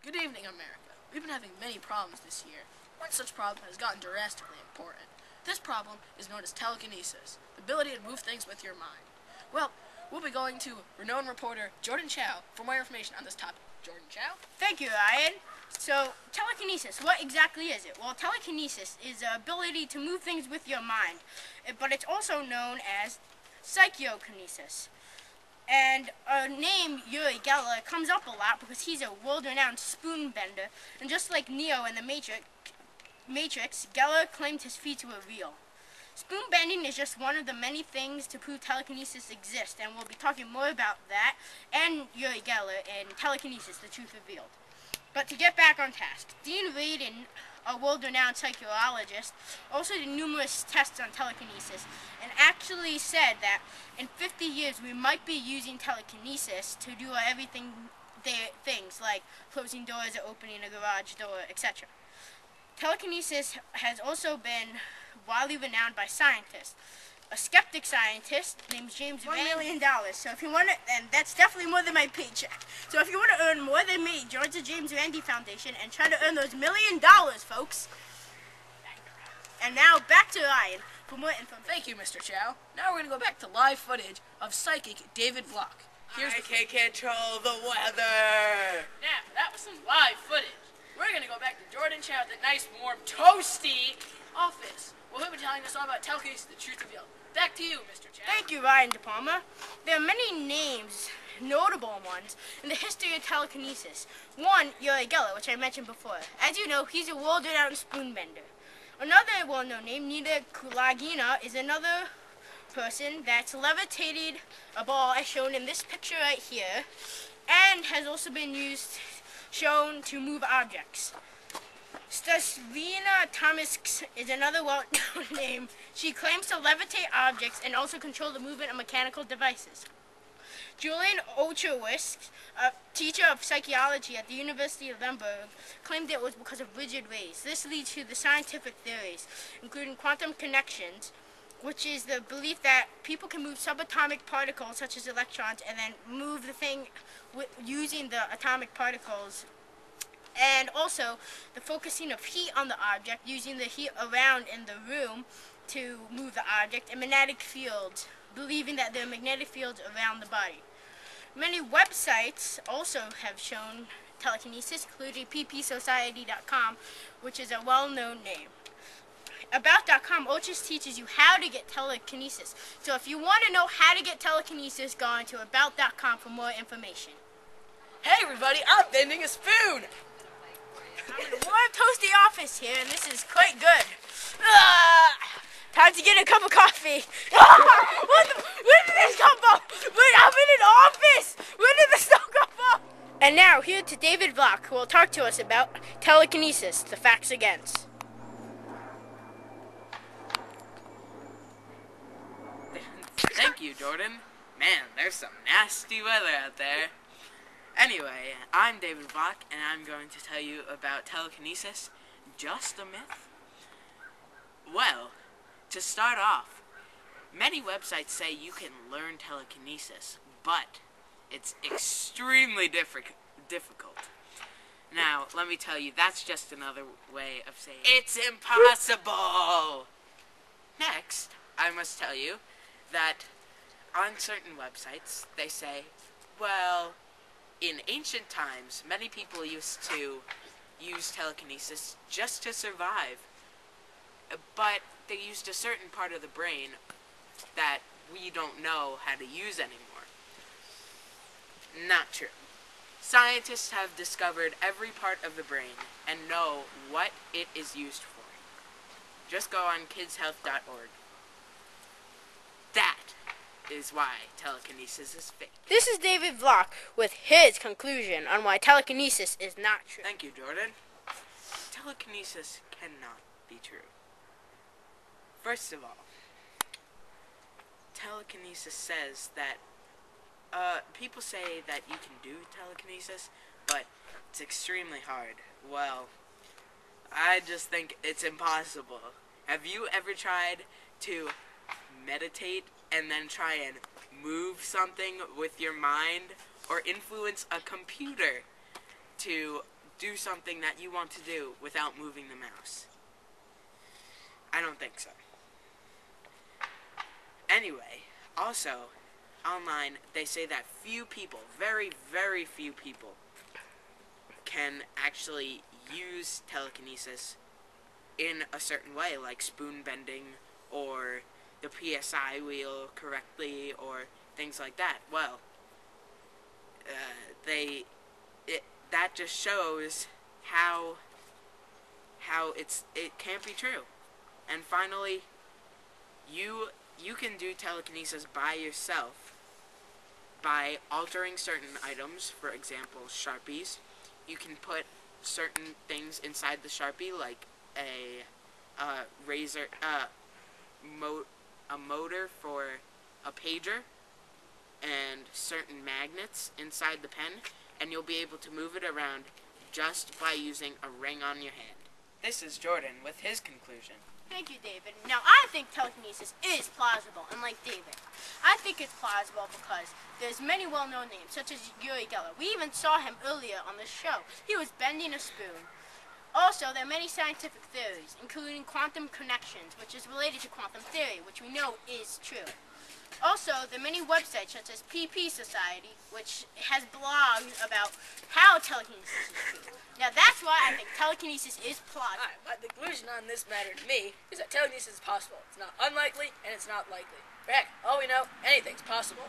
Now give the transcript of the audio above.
Good evening, America. We've been having many problems this year. One such problem has gotten drastically important. This problem is known as telekinesis, the ability to move things with your mind. Well, we'll be going to renowned reporter Jordan Chow for more information on this topic. Jordan Chow? Thank you, Ryan. So, telekinesis, what exactly is it? Well, telekinesis is the ability to move things with your mind, but it's also known as psychokinesis. And a name, Uri Geller, comes up a lot because he's a world-renowned spoon bender, and just like Neo in the Matrix, Geller claimed his feats were real. Spoon bending is just one of the many things to prove telekinesis exists, and we'll be talking more about that and Uri Geller in Telekinesis, the Truth Revealed. But to get back on task, Dean Radin, a world-renowned psychologist, also did numerous tests on telekinesis and actually said that in 50 years we might be using telekinesis to do things like closing doors or opening a garage door, etc. Telekinesis has also been widely renowned by scientists. A skeptic scientist named James $1 million. So if you want to, and that's definitely more than my paycheck. So if you want to earn more than me, join the James Randi Foundation and try to earn those $1 million, folks. And now back to Ryan for more information. Thank you, Mr. Chow. Now we're going to go back to live footage of psychic David Vlock. I can control the weather. Now, that was some live footage. We're going to go back to Jordan Chow at the nice, warm, toasty office. Well, he'll be telling us all about Telekinesis, the Truth Revealed. Back to you, Mr. Chow. Thank you, Ryan De Palma. There are many names, notable ones, in the history of telekinesis. One, Uri Geller, which I mentioned before. As you know, he's a world-renowned spoon bender. Another well-known name, Nina Kulagina, is another person that's levitated a ball, as shown in this picture right here, and has also been shown to move objects. Stasvina Tomisk is another well-known name. She claims to levitate objects and also control the movement of mechanical devices. Julian Ochowicz, a teacher of psychology at the University of Lemberg, claimed it was because of rigid rays. This leads to the scientific theories, including quantum connections, which is the belief that people can move subatomic particles, such as electrons, and then move the thing using the atomic particles. And also the focusing of heat on the object, using the heat around in the room to move the object, and magnetic fields, believing that there are magnetic fields around the body. Many websites also have shown telekinesis, including ppsociety.com, which is a well-known name. About.com also teaches you how to get telekinesis. So if you want to know how to get telekinesis, go on to about.com for more information. Hey everybody, I'm bending a spoon! I'm in a warm, toasty office here, and this is quite good. Time to get a cup of coffee. Where did this come from? I'm in an office. Where did this stuff come from? And now, here to David Vlock, who will talk to us about telekinesis, the facts against. Thank you, Jordan. Man, there's some nasty weather out there. Anyway, I'm David Vlock, and I'm going to tell you about telekinesis, just a myth. Well, to start off, many websites say you can learn telekinesis, but it's extremely difficult. Now, let me tell you, that's just another way of saying it's impossible! Next, I must tell you that on certain websites, they say, well, in ancient times, many people used to use telekinesis just to survive, but they used a certain part of the brain that we don't know how to use anymore. Not true. Scientists have discovered every part of the brain and know what it is used for. Just go on kidshealth.org. That is why telekinesis is fake. This is David Vlock with his conclusion on why telekinesis is not true. Thank you, Jordan. Telekinesis cannot be true. First of all, telekinesis says that people say that you can do telekinesis, but it's extremely hard. Well, I just think it's impossible. Have you ever tried to meditate and then try and move something with your mind, or influence a computer to do something that you want to do without moving the mouse? I don't think so. Anyway, also, online, they say that few people, very, very few people, can actually use telekinesis in a certain way, like spoon bending, or the PSI wheel correctly, or things like that. Well, that just shows how it can't be true. And finally, you can do telekinesis by yourself by altering certain items. For example, Sharpies. You can put certain things inside the Sharpie, like a razor, a motor for a pager, and certain magnets inside the pen, and you'll be able to move it around just by using a ring on your hand. This is Jordan with his conclusion. Thank you, David. Now, I think telekinesis is plausible, unlike David. I think it's plausible because there's many well-known names, such as Uri Geller. We even saw him earlier on the show. He was bending a spoon. Also, there are many scientific theories, including quantum connections, which is related to quantum theory, which we know is true. Also, there are many websites, such as PP Society, which has blogs about how telekinesis is true. Now, that's why I think telekinesis is plausible. Alright, my conclusion on this matter to me is that telekinesis is possible. It's not unlikely, and it's not likely. For heck, all we know, anything's possible.